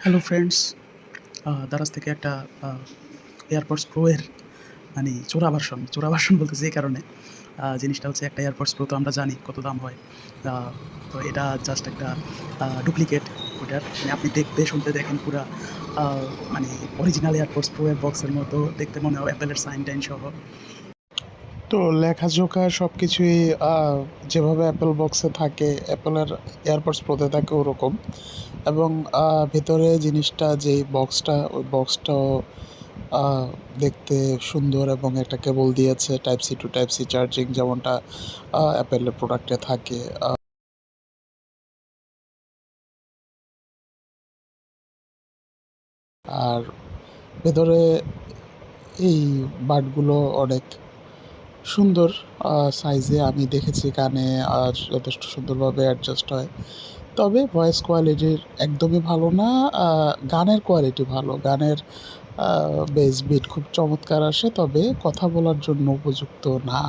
Hello friends, Daraz থেকে একটা AirPods pro এর মানে চোরা ভার্সন বলতেছি এই কারণে, জিনিসটা হচ্ছে একটা এয়ারপডস প্রো তো আমরা জানি কত দাম হয়। আ তো এটা জাস্ট একটা ডুপ্লিকেট ওটার। মানে আপনি দেখতে শুনতে দেখেন পুরা আ মানে অরিজিনাল এয়ারপডস প্রো এর বক্সের মতো দেখতে মনে হয়, অ্যাপেলের সাইন-টাইন সহ। তো লেখাজোখা সব কিছুই যেভাবে অ্যাপেল বক্সে থাকে, অ্যাপেলের এয়ারপডস প্রোতে থাকে ওরকম। এবং ভেতরে জিনিসটা যেই বক্সটা, ওই বক্সটাও দেখতে সুন্দর এবং একটা কেবল দিয়েছে type C to type C charging, যেমনটা অ্যাপেলের প্রোডাক্টে থাকে। আর ভেতরে এই বাডগুলো অনেক সুন্দর সাইজে, আমি দেখেছি কানে যথেষ্ট সুন্দরভাবে অ্যাডজাস্ট হয়। তবে ভয়েস কোয়ালিটির একদমই ভালো না। গানের কোয়ালিটি ভালো। গানের বেস বিট খুব চমৎকার আসে, তবে কথা বলার জন্য উপযুক্ত না।